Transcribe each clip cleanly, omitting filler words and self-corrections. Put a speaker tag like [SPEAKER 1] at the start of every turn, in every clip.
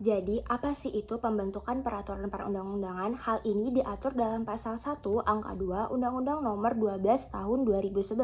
[SPEAKER 1] Jadi, apa sih itu pembentukan peraturan perundang-undangan? Hal ini diatur dalam pasal 1 angka 2 Undang-Undang Nomor 12 Tahun 2011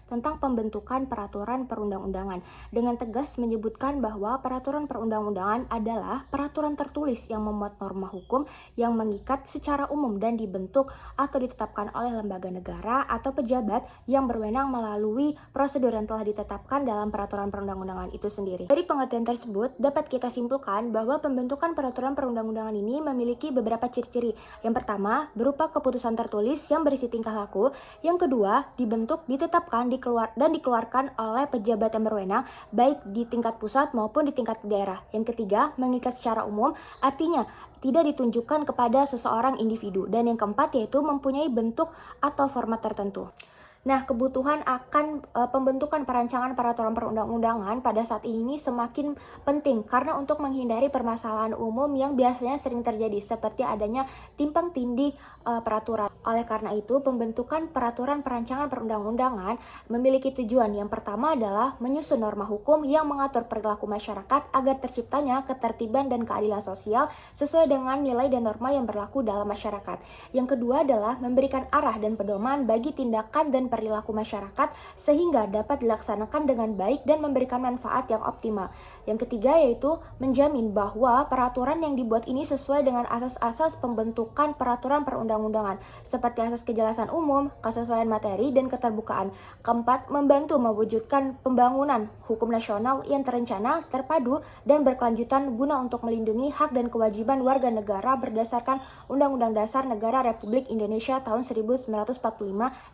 [SPEAKER 1] tentang pembentukan peraturan perundang-undangan. Dengan tegas menyebutkan bahwa peraturan perundang-undangan adalah peraturan tertulis yang memuat norma hukum yang mengikat secara umum dan dibentuk atau ditetapkan oleh lembaga negara atau pejabat yang berwenang melalui prosedur yang telah ditetapkan dalam peraturan perundang-undangan itu sendiri. Dari pengertian tersebut, dapat kita simpulkan bahwa pembentukan peraturan perundang-undangan ini memiliki beberapa ciri-ciri. Yang pertama, berupa keputusan tertulis yang berisi tingkah laku. Yang kedua, dibentuk, ditetapkan, dan dikeluarkan oleh pejabat yang berwenang, baik di tingkat pusat maupun di tingkat daerah. Yang ketiga, mengikat secara umum, artinya tidak ditunjukkan kepada seseorang individu. Dan yang keempat, yaitu mempunyai bentuk atau format tertentu. Nah, kebutuhan akan pembentukan perancangan peraturan perundang-undangan pada saat ini semakin penting karena untuk menghindari permasalahan umum yang biasanya sering terjadi seperti adanya timpang tindih peraturan. Oleh karena itu, pembentukan peraturan perancangan perundang-undangan memiliki tujuan. Yang pertama adalah menyusun norma hukum yang mengatur perilaku masyarakat agar terciptanya ketertiban dan keadilan sosial sesuai dengan nilai dan norma yang berlaku dalam masyarakat. Yang kedua adalah memberikan arah dan pedoman bagi tindakan dan perilaku masyarakat sehingga dapat dilaksanakan dengan baik dan memberikan manfaat yang optimal. Yang ketiga yaitu menjamin bahwa peraturan yang dibuat ini sesuai dengan asas-asas pembentukan peraturan perundang-undangan seperti asas kejelasan umum, kesesuaian materi, dan keterbukaan. Keempat, membantu mewujudkan pembangunan hukum nasional yang terencana, terpadu, dan berkelanjutan guna untuk melindungi hak dan kewajiban warga negara berdasarkan Undang-Undang Dasar Negara Republik Indonesia tahun 1945.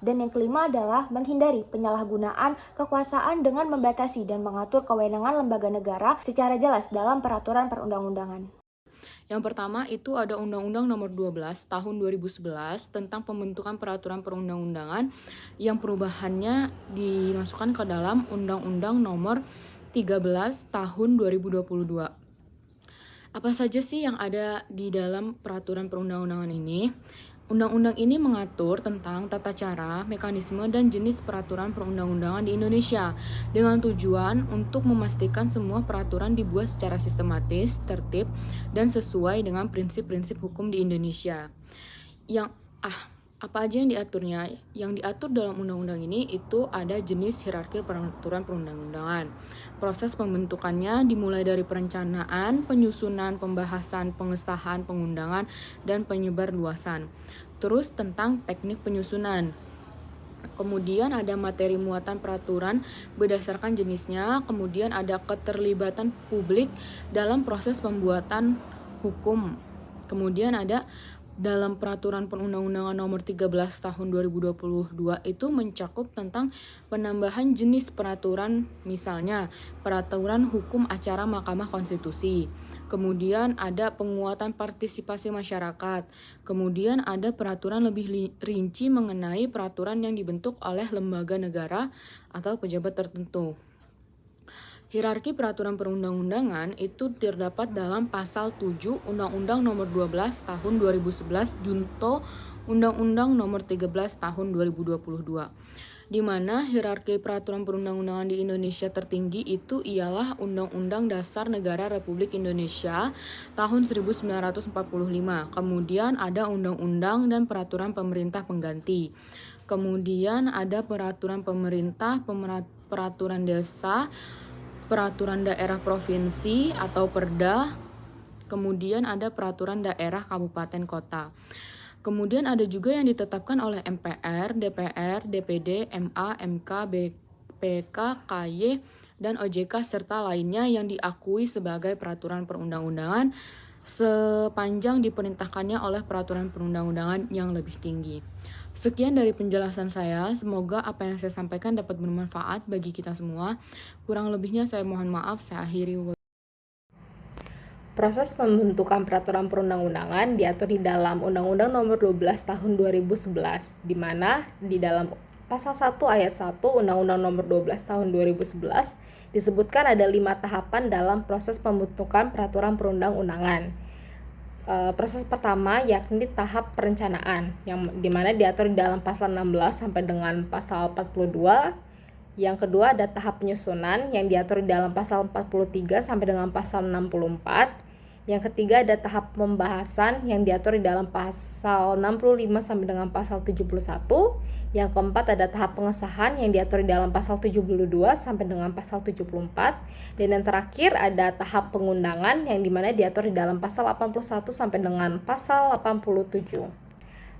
[SPEAKER 1] Dan yang kelima adalah menghindari penyalahgunaan kekuasaan dengan membatasi dan mengatur kewenangan lembaga negara secara jelas dalam peraturan perundang-undangan.
[SPEAKER 2] Yang pertama itu ada Undang-Undang Nomor 12 Tahun 2011 tentang pembentukan peraturan perundang-undangan yang perubahannya dimasukkan ke dalam Undang-Undang Nomor 13 Tahun 2022. Apa saja sih yang ada di dalam peraturan perundang-undangan ini? Undang-undang ini mengatur tentang tata cara, mekanisme, dan jenis peraturan perundang-undangan di Indonesia dengan tujuan untuk memastikan semua peraturan dibuat secara sistematis, tertib, dan sesuai dengan prinsip-prinsip hukum di Indonesia. Apa aja yang diaturnya? Yang diatur dalam undang-undang ini itu ada jenis hierarki peraturan perundang-undangan. Proses pembentukannya dimulai dari perencanaan, penyusunan, pembahasan, pengesahan, pengundangan, dan penyebarluasan. Terus tentang teknik penyusunan. Kemudian ada materi muatan peraturan berdasarkan jenisnya, kemudian ada keterlibatan publik dalam proses pembuatan hukum. Kemudian ada dalam peraturan perundang-undangan nomor 13 tahun 2022 itu mencakup tentang penambahan jenis peraturan, misalnya peraturan hukum acara Mahkamah Konstitusi. Kemudian ada penguatan partisipasi masyarakat. Kemudian ada peraturan lebih rinci mengenai peraturan yang dibentuk oleh lembaga negara atau pejabat tertentu. Hierarki peraturan perundang-undangan itu terdapat dalam pasal 7 Undang-Undang Nomor 12 Tahun 2011 junto Undang-Undang Nomor 13 Tahun 2022. Di mana hierarki peraturan perundang-undangan di Indonesia tertinggi itu ialah Undang-Undang Dasar Negara Republik Indonesia tahun 1945. Kemudian ada undang-undang dan peraturan pemerintah pengganti. Kemudian ada peraturan pemerintah, peraturan desa, peraturan daerah provinsi atau Perda, kemudian ada peraturan daerah kabupaten kota. Kemudian ada juga yang ditetapkan oleh MPR, DPR, DPD, MA, MK, BPK, KY, dan OJK serta lainnya yang diakui sebagai peraturan perundang-undangan sepanjang diperintahkannya oleh peraturan perundang-undangan yang lebih tinggi. Sekian dari penjelasan saya, semoga apa yang saya sampaikan dapat bermanfaat bagi kita semua. Kurang lebihnya saya mohon maaf, saya akhiri.
[SPEAKER 3] Proses pembentukan peraturan perundang-undangan diatur di dalam Undang-Undang Nomor 12 Tahun 2011, di mana di dalam Pasal 1 Ayat 1 Undang-Undang Nomor 12 Tahun 2011 disebutkan ada 5 tahapan dalam proses pembentukan peraturan perundang-undangan. Proses pertama yakni tahap perencanaan yang dimana diatur di dalam pasal 16 sampai dengan pasal 42. Yang kedua ada tahap penyusunan yang diatur di dalam pasal 43 sampai dengan pasal 64. Yang ketiga ada tahap pembahasan yang diatur di dalam pasal 65 sampai dengan pasal 71. Yang keempat ada tahap pengesahan yang diatur di dalam pasal 72 sampai dengan pasal 74. Dan yang terakhir ada tahap pengundangan yang dimana diatur di dalam pasal 81 sampai dengan pasal 87.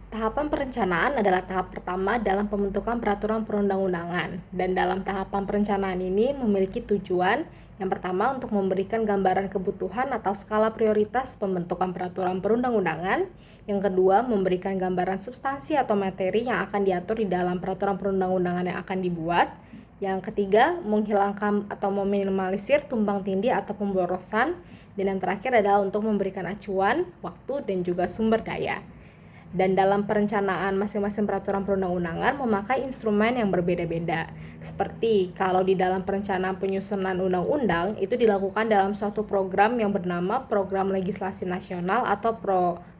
[SPEAKER 3] Tahapan perencanaan adalah tahap pertama dalam pembentukan peraturan perundang-undangan, dan dalam tahapan perencanaan ini memiliki tujuan yang pertama untuk memberikan gambaran kebutuhan atau skala prioritas pembentukan peraturan perundang-undangan, yang kedua memberikan gambaran substansi atau materi yang akan diatur di dalam peraturan perundang-undangan yang akan dibuat, yang ketiga menghilangkan atau meminimalisir tumpang tindih atau pemborosan, dan yang terakhir adalah untuk memberikan acuan, waktu, dan juga sumber daya. Dan dalam perencanaan masing-masing peraturan perundang-undangan memakai instrumen yang berbeda-beda. Seperti kalau di dalam perencanaan penyusunan undang-undang itu dilakukan dalam suatu program yang bernama Program Legislasi Nasional atau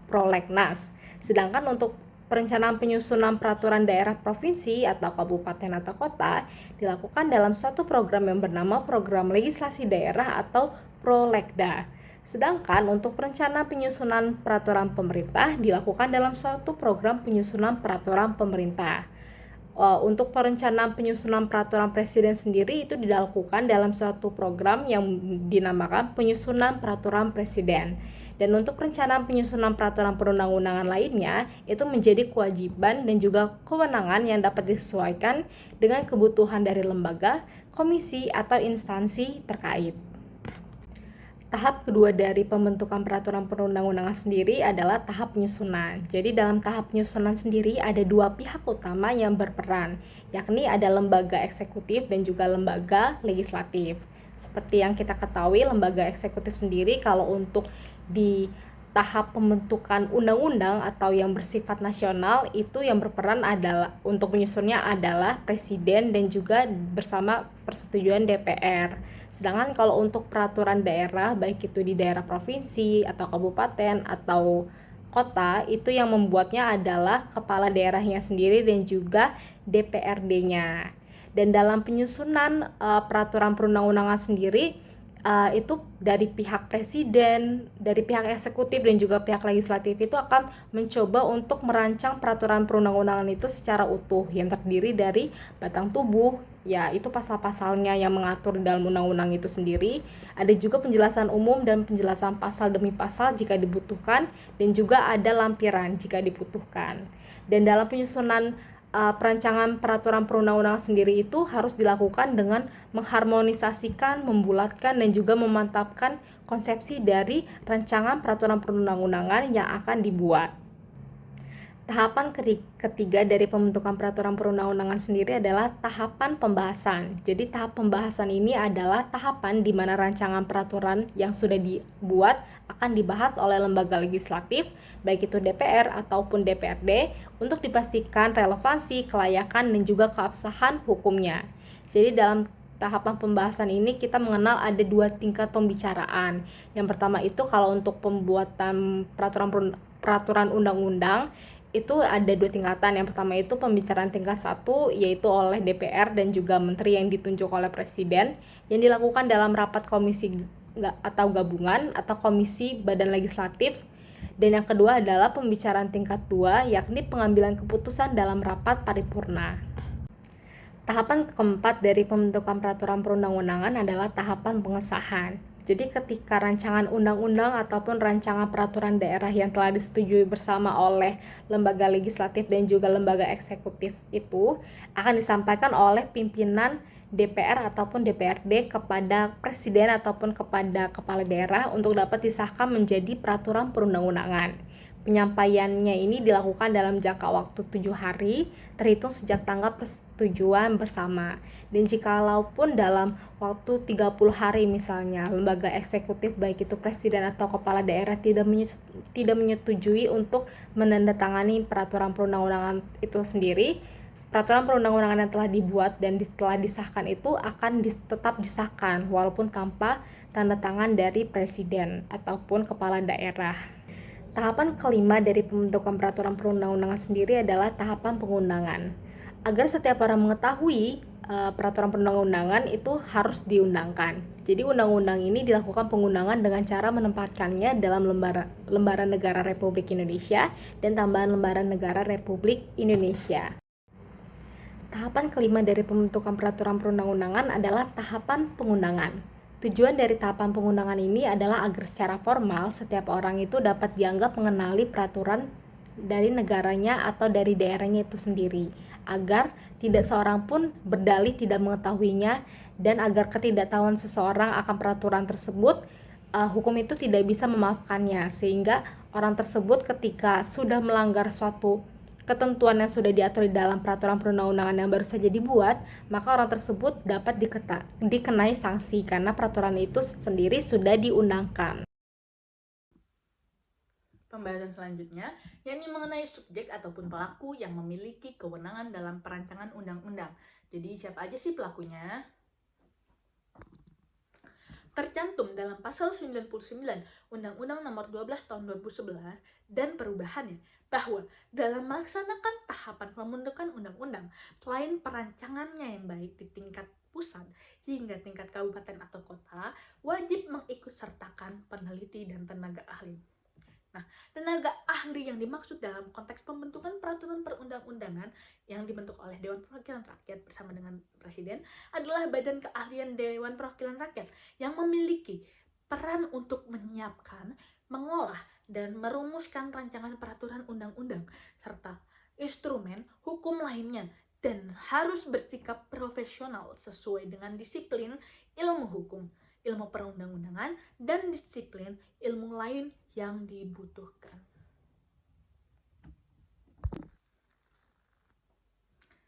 [SPEAKER 3] Prolegnas. Sedangkan untuk perencanaan penyusunan peraturan daerah provinsi atau kabupaten atau kota dilakukan dalam suatu program yang bernama Program Legislasi Daerah atau Prolegda. Sedangkan untuk perencanaan penyusunan peraturan pemerintah dilakukan dalam suatu program penyusunan peraturan pemerintah. Untuk perencanaan penyusunan peraturan presiden sendiri itu dilakukan dalam suatu program yang dinamakan penyusunan peraturan presiden. Dan untuk perencanaan penyusunan peraturan perundang-undangan lainnya itu menjadi kewajiban dan juga kewenangan yang dapat disesuaikan dengan kebutuhan dari lembaga, komisi, atau instansi terkait. Tahap kedua dari pembentukan peraturan perundang-undangan sendiri adalah tahap penyusunan. Jadi dalam tahap penyusunan sendiri ada dua pihak utama yang berperan, yakni ada lembaga eksekutif dan juga lembaga legislatif. Seperti yang kita ketahui, lembaga eksekutif sendiri kalau untuk di tahap pembentukan undang-undang atau yang bersifat nasional itu yang berperan adalah untuk menyusunnya adalah presiden dan juga bersama persetujuan DPR. Sedangkan kalau untuk peraturan daerah baik itu di daerah provinsi atau kabupaten atau kota itu yang membuatnya adalah kepala daerahnya sendiri dan juga DPRD-nya. Dan dalam penyusunan peraturan perundang-undangan sendiri itu dari pihak presiden, dari pihak eksekutif dan juga pihak legislatif itu akan mencoba untuk merancang peraturan perundang-undangan itu secara utuh yang terdiri dari batang tubuh, yaitu pasal-pasalnya yang mengatur di dalam undang-undang itu sendiri. Ada juga penjelasan umum dan penjelasan pasal demi pasal jika dibutuhkan, dan juga ada lampiran jika dibutuhkan. Dan dalam penyusunan perancangan peraturan perundang-undangan sendiri itu harus dilakukan dengan mengharmonisasikan, membulatkan, dan juga memantapkan konsepsi dari rancangan peraturan perundang-undangan yang akan dibuat. Tahapan ketiga dari pembentukan peraturan perundang-undangan sendiri adalah tahapan pembahasan. Jadi tahap pembahasan ini adalah tahapan di mana rancangan peraturan yang sudah dibuat akan dibahas oleh lembaga legislatif, baik itu DPR ataupun DPRD, untuk dipastikan relevansi, kelayakan, dan juga keabsahan hukumnya. Jadi dalam tahapan pembahasan ini kita mengenal ada dua tingkat pembicaraan. Yang pertama itu kalau untuk pembuatan peraturan undang-undang itu ada dua tingkatan. Yang pertama itu pembicaraan tingkat 1 yaitu oleh DPR dan juga menteri yang ditunjuk oleh presiden yang dilakukan dalam rapat komisi atau gabungan atau komisi badan legislatif. Dan yang kedua adalah pembicaraan tingkat 2 yakni pengambilan keputusan dalam rapat paripurna. Tahapan keempat dari pembentukan peraturan perundang-undangan adalah tahapan pengesahan. Jadi ketika rancangan undang-undang ataupun rancangan peraturan daerah yang telah disetujui bersama oleh lembaga legislatif dan juga lembaga eksekutif itu akan disampaikan oleh pimpinan DPR ataupun DPRD kepada presiden ataupun kepada kepala daerah untuk dapat disahkan menjadi peraturan perundang-undangan. Penyampaiannya ini dilakukan dalam jangka waktu 7 hari terhitung sejak tanggal persetujuan bersama. Dan jikalaupun dalam waktu 30 hari misalnya lembaga eksekutif baik itu presiden atau kepala daerah tidak menyetujui untuk menandatangani peraturan perundang-undangan itu sendiri, peraturan perundang-undangan yang telah dibuat dan telah disahkan itu akan tetap disahkan walaupun tanpa tanda tangan dari presiden ataupun kepala daerah. Tahapan kelima dari pembentukan peraturan perundang-undangan sendiri adalah tahapan pengundangan. Agar setiap orang mengetahui peraturan perundang-undangan itu harus diundangkan. Jadi undang-undang ini dilakukan pengundangan dengan cara menempatkannya dalam lembaran negara Republik Indonesia dan tambahan lembaran negara Republik Indonesia. Tahapan kelima dari pembentukan peraturan perundang-undangan adalah tahapan pengundangan. Tujuan dari tahapan pengundangan ini adalah agar secara formal setiap orang itu dapat dianggap mengenali peraturan dari negaranya atau dari daerahnya itu sendiri, agar tidak seorang pun berdalih tidak mengetahuinya, dan agar ketidaktahuan seseorang akan peraturan tersebut, hukum itu tidak bisa memaafkannya, sehingga orang tersebut ketika sudah melanggar suatu ketentuan yang sudah diatur di dalam peraturan perundang-undangan yang baru saja dibuat, maka orang tersebut dapat dikenai sanksi karena peraturan itu sendiri sudah diundangkan.
[SPEAKER 4] Pembahasan selanjutnya, yakni mengenai subjek ataupun pelaku yang memiliki kewenangan dalam perancangan undang-undang. Jadi siapa aja sih pelakunya? Tercantum dalam pasal 99 Undang-Undang Nomor 12 Tahun 2011 dan perubahannya bahwa dalam melaksanakan tahapan pembentukan undang-undang, selain perancangannya yang baik di tingkat pusat hingga tingkat kabupaten atau kota, wajib mengikutsertakan peneliti dan tenaga ahli. Nah, tenaga ahli yang dimaksud dalam konteks pembentukan peraturan perundang-undangan yang dibentuk oleh Dewan Perwakilan Rakyat bersama dengan Presiden adalah badan keahlian Dewan Perwakilan Rakyat yang memiliki peran untuk menyiapkan, mengolah, dan merumuskan rancangan peraturan undang-undang serta instrumen hukum lainnya, dan harus bersikap profesional sesuai dengan disiplin ilmu hukum, ilmu perundang-undangan, dan disiplin ilmu lain yang dibutuhkan.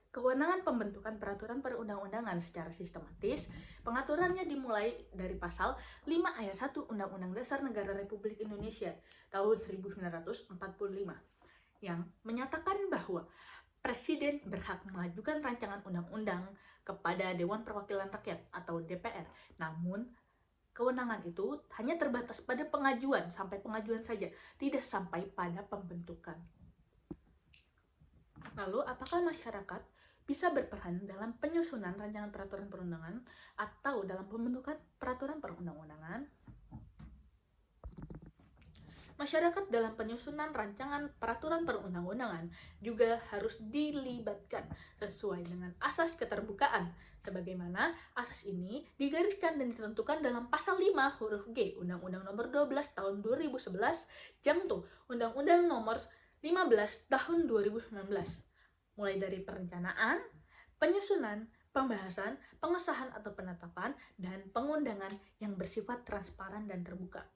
[SPEAKER 4] Kewenangan pembentukan peraturan perundang-undangan secara sistematis, pengaturannya dimulai dari pasal 5 ayat 1 Undang-Undang Dasar Negara Republik Indonesia tahun 1945 yang menyatakan bahwa Presiden berhak mengajukan rancangan undang-undang kepada Dewan Perwakilan Rakyat atau DPR. Namun, kewenangan itu hanya terbatas pada pengajuan saja, tidak sampai pada pembentukan. Lalu, apakah masyarakat bisa berperan dalam penyusunan rancangan peraturan perundangan atau dalam pembentukan peraturan perundang-undangan? Masyarakat dalam penyusunan rancangan peraturan perundang-undangan juga harus dilibatkan sesuai dengan asas keterbukaan, sebagaimana asas ini digariskan dan ditentukan dalam pasal 5 huruf G Undang-Undang Nomor 12 Tahun 2011 Jangto Undang-Undang Nomor 15 Tahun 2019, mulai dari perencanaan, penyusunan, pembahasan, pengesahan atau penetapan, dan pengundangan yang bersifat transparan dan terbuka.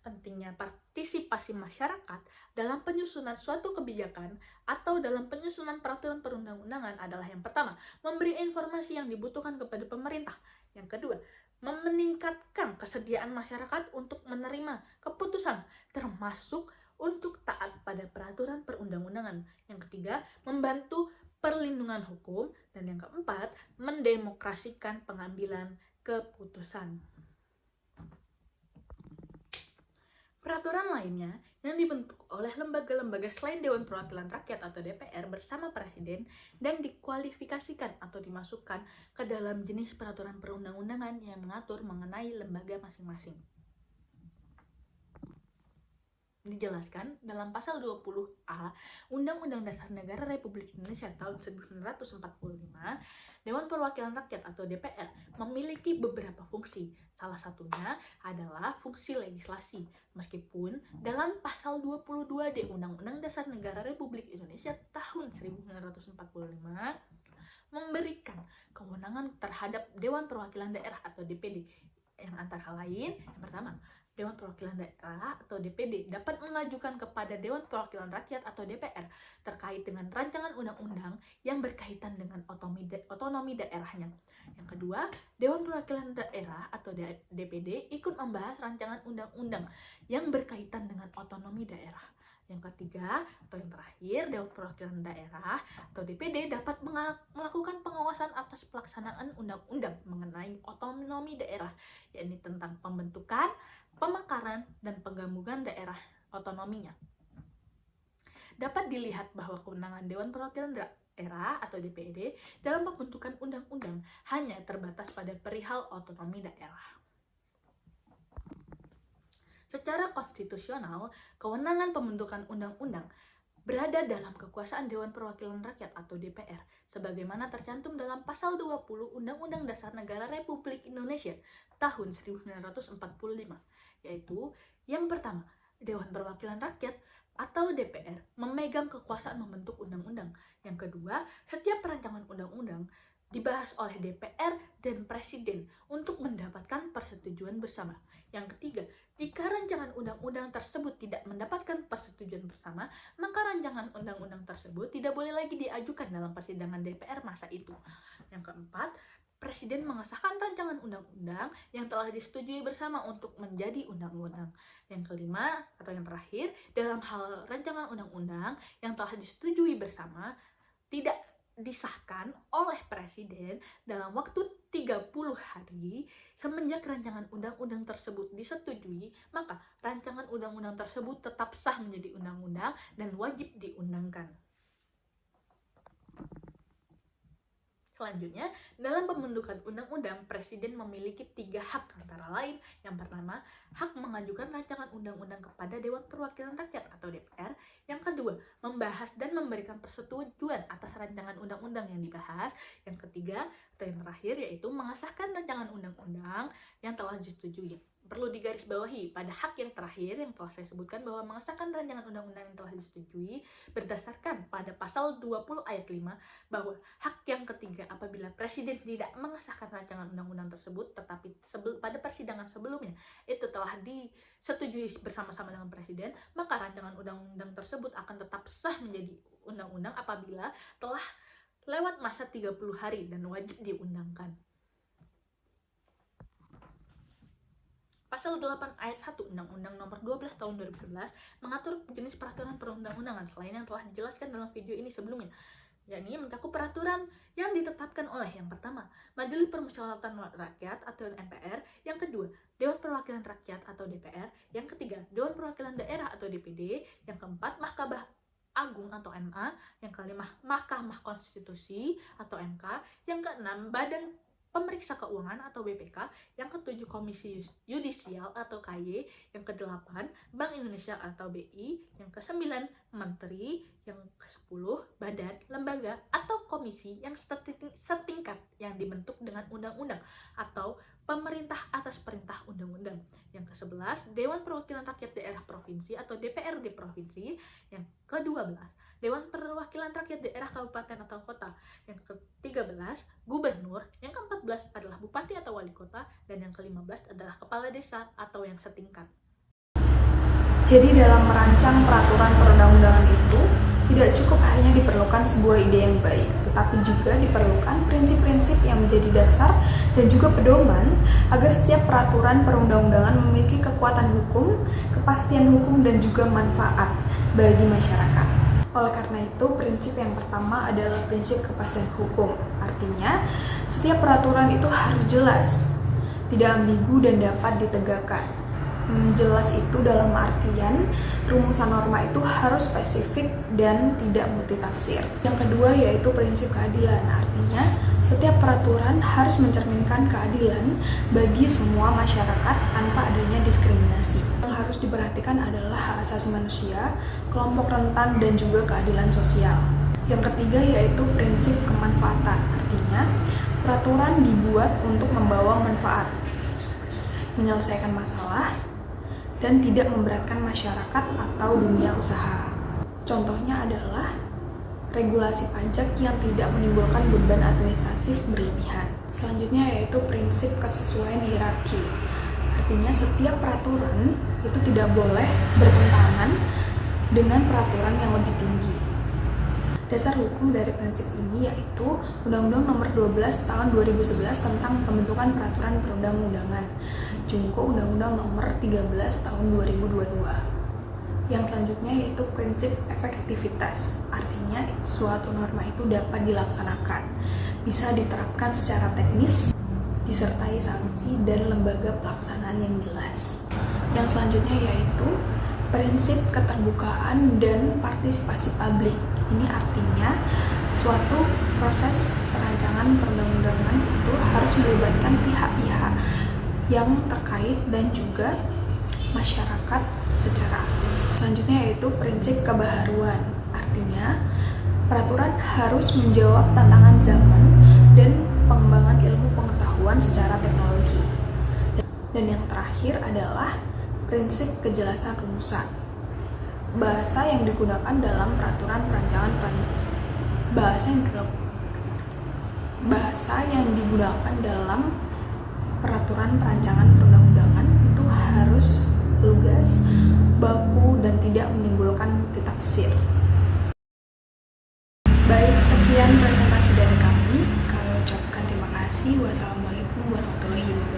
[SPEAKER 4] Pentingnya partisipasi masyarakat dalam penyusunan suatu kebijakan atau dalam penyusunan peraturan perundang-undangan adalah yang pertama, memberi informasi yang dibutuhkan kepada pemerintah. Yang kedua, meningkatkan kesediaan masyarakat untuk menerima keputusan, termasuk untuk taat pada peraturan perundang-undangan. Yang ketiga, membantu perlindungan hukum. Dan yang keempat, mendemokrasikan pengambilan keputusan. Peraturan lainnya yang dibentuk oleh lembaga-lembaga selain Dewan Perwakilan Rakyat atau DPR bersama Presiden dan dikualifikasikan atau dimasukkan ke dalam jenis peraturan perundang-undangan yang mengatur mengenai lembaga masing-masing. Dijelaskan dalam pasal 20A Undang-Undang Dasar Negara Republik Indonesia tahun 1945, Dewan Perwakilan Rakyat atau DPR memiliki beberapa fungsi. Salah satunya adalah fungsi legislasi, meskipun dalam pasal 22D Undang-Undang Dasar Negara Republik Indonesia tahun 1945 memberikan kewenangan terhadap Dewan Perwakilan Daerah atau DPD, yang antara lain, yang pertama, Dewan Perwakilan Daerah atau DPD dapat mengajukan kepada Dewan Perwakilan Rakyat atau DPR terkait dengan rancangan undang-undang yang berkaitan dengan otonomi daerahnya. Yang kedua, Dewan Perwakilan Daerah atau DPD ikut membahas rancangan undang-undang yang berkaitan dengan otonomi daerah. Yang ketiga, atau yang terakhir, Dewan Perwakilan Daerah atau DPD dapat melakukan pengawasan atas pelaksanaan undang-undang mengenai otonomi daerah, yakni tentang pembentukan, pemekaran, dan penggabungan daerah otonominya. dapat dilihat bahwa kewenangan Dewan Perwakilan Daerah atau DPRD dalam pembentukan undang-undang hanya terbatas pada perihal otonomi daerah. Secara konstitusional, kewenangan pembentukan undang-undang berada dalam kekuasaan Dewan Perwakilan Rakyat atau DPR, sebagaimana tercantum dalam pasal 20 Undang-Undang Dasar Negara Republik Indonesia tahun 1945, yaitu yang pertama, Dewan Perwakilan Rakyat atau DPR memegang kekuasaan membentuk undang-undang. Yang kedua, setiap rancangan undang-undang dibahas oleh DPR dan Presiden untuk mendapatkan persetujuan bersama. Yang ketiga, jika rancangan undang-undang tersebut tidak mendapatkan persetujuan bersama, maka rancangan undang-undang tersebut tidak boleh lagi diajukan dalam persidangan DPR masa itu. Yang keempat, Presiden mengesahkan rancangan undang-undang yang telah disetujui bersama untuk menjadi undang-undang. Yang kelima, atau yang terakhir, dalam hal rancangan undang-undang yang telah disetujui bersama tidak disahkan oleh Presiden dalam waktu 30 hari semenjak rancangan undang-undang tersebut disetujui, maka rancangan undang-undang tersebut tetap sah menjadi undang-undang dan wajib diundangkan. Selanjutnya, dalam pembentukan undang-undang, Presiden memiliki 3 hak antara lain. Yang pertama, hak mengajukan rancangan undang-undang kepada Dewan Perwakilan Rakyat atau DPR. Yang kedua, membahas dan memberikan persetujuan atas rancangan undang-undang yang dibahas. Yang ketiga, atau yang terakhir, yaitu mengesahkan rancangan undang-undang yang telah disetujui. Perlu digarisbawahi, pada hak yang terakhir yang telah saya sebutkan bahwa mengesahkan rancangan undang-undang yang telah disetujui berdasarkan pada pasal 20 ayat 5 bahwa hak yang ketiga apabila Presiden tidak mengesahkan rancangan undang-undang tersebut tetapi pada persidangan sebelumnya itu telah disetujui bersama-sama dengan Presiden, maka rancangan undang-undang tersebut akan tetap sah menjadi undang-undang apabila telah lewat masa 30 hari dan wajib diundangkan. Pasal 8 ayat 1 Undang-Undang Nomor 12 Tahun 2011 mengatur jenis peraturan perundang-undangan selain yang telah dijelaskan dalam video ini sebelumnya, yakni mencakup peraturan yang ditetapkan oleh yang pertama, Majelis Permusyawaratan Rakyat atau MPR, yang kedua, Dewan Perwakilan Rakyat atau DPR, yang ketiga, Dewan Perwakilan Daerah atau DPD, yang keempat, Mahkamah Agung atau MA, yang kelima, Mahkamah Konstitusi atau MK, yang keenam, Badan Pemeriksa Keuangan atau BPK, yang ketujuh Komisi Yudisial atau KY, yang kedelapan Bank Indonesia atau BI, yang kesembilan Menteri, yang ke-10 badan, lembaga atau komisi yang setingkat yang dibentuk dengan undang-undang atau pemerintah atas perintah undang-undang. Yang ke-11 Dewan Perwakilan Rakyat Daerah Provinsi atau DPRD Provinsi, yang ke-12 Dewan Perwakilan Rakyat Daerah Kabupaten atau Kota, yang ke-13 Gubernur, yang ke-14 adalah Bupati atau Wali Kota, dan yang ke-15 adalah Kepala Desa atau yang setingkat.
[SPEAKER 5] Jadi dalam merancang peraturan perundang-undangan itu tidak cukup hanya diperlukan sebuah ide yang baik, tetapi juga diperlukan prinsip-prinsip yang menjadi dasar dan juga pedoman agar setiap peraturan perundang-undangan memiliki kekuatan hukum, kepastian hukum, dan juga manfaat bagi masyarakat. Oleh karena itu, prinsip yang pertama adalah prinsip kepastian hukum. Artinya, setiap peraturan itu harus jelas, tidak ambigu dan dapat ditegakkan. Jelas itu dalam artian rumusan norma itu harus spesifik dan tidak multitafsir. Yang kedua yaitu prinsip keadilan. Artinya, setiap peraturan harus mencerminkan keadilan bagi semua masyarakat tanpa adanya diskriminasi. Yang harus diperhatikan adalah hak asasi manusia, kelompok rentan, dan juga keadilan sosial. Yang ketiga yaitu prinsip kemanfaatan. Artinya, peraturan dibuat untuk membawa manfaat, menyelesaikan masalah, dan tidak memberatkan masyarakat atau dunia usaha. Contohnya adalah regulasi pajak yang tidak menimbulkan beban administratif berlebihan. Selanjutnya yaitu prinsip kesesuaian hierarki. Artinya setiap peraturan itu tidak boleh bertentangan dengan peraturan yang lebih tinggi. Dasar hukum dari prinsip ini yaitu Undang-Undang Nomor 12 Tahun 2011 tentang pembentukan peraturan perundang-undangan, Junko Undang-Undang Nomor 13 Tahun 2022. Yang selanjutnya yaitu prinsip efektivitas. Artinya suatu norma itu dapat dilaksanakan, bisa diterapkan secara teknis, disertai sanksi dan lembaga pelaksanaan yang jelas. Yang selanjutnya yaitu prinsip keterbukaan dan partisipasi publik. Ini artinya suatu proses perancangan perundang-undangan itu harus melibatkan pihak-pihak yang terkait dan juga masyarakat secara aktif. Selanjutnya yaitu prinsip kebaharuan. Artinya peraturan harus menjawab tantangan zaman dan pengembangan ilmu pengetahuan secara teknologi. Dan yang terakhir adalah prinsip kejelasan rumusan. Bahasa yang digunakan dalam peraturan perancangan bahasa yang digunakan dalam peraturan perancangan perundang-undangan itu harus lugas, baku, dan tidak menimbulkan multitafsir. Baik, sekian presentasi dari kami. Kami ucapkan terima kasih. Wassalamualaikum warahmatullahi wabarakatuh.